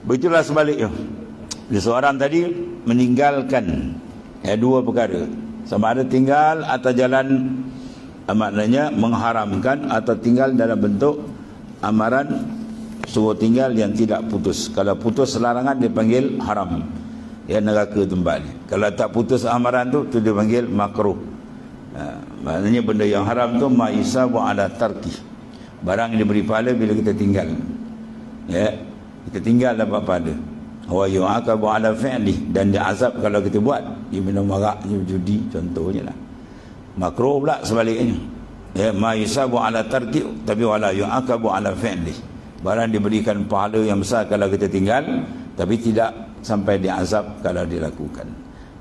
Begitulah sebaliknya. Seseorang tadi meninggalkan dua perkara, sama ada tinggal atas jalan maknanya mengharamkan, atau tinggal dalam bentuk amaran suruh tinggal yang tidak putus. Kalau putus larangan dipanggil haram, neraka tempatnya. Kalau tak putus amaran tu dipanggil makruh. Maknanya benda yang haram tu ma'isabu ala tarki, barang yang diberi pahala bila kita tinggal. Kita tinggal dapat pahala. Wa yu'aqabu ala fi'li, dan diazab kalau kita buat. Dia minum arak, dia judi, contohnya lah. Makruh pula sebaliknya. Ma'isabu ala tarki, tapi wala yu'aqabu ala fi'li, barang diberikan pahala yang besar kalau kita tinggal, tapi tidak sampai diazab kalau dilakukan.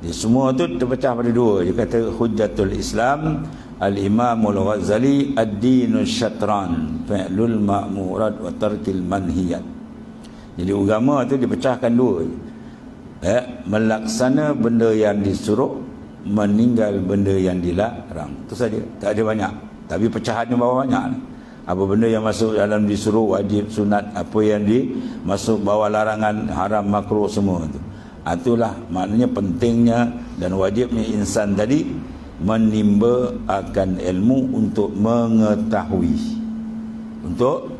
Jadi semua tu terpecah pada dua. Dia kata hujjatul Islam Al-Imamul Ghazali ad-dinu syatran fi'lul ma'murat wa tarkil manhiyat. Jadi agama tu dipecahkan dua. Melaksana benda yang disuruh, meninggal benda yang dilarang. Itu saja. Tak ada banyak. Tapi pecahannya bawah banyak. Apa benda yang masuk dalam disuruh, wajib, sunat, apa yang masuk bawah larangan, haram, makruh, semua itu. Itulah maknanya pentingnya dan wajibnya insan tadi menimba akan ilmu untuk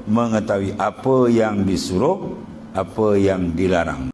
mengetahui apa yang disuruh, apa yang dilarang.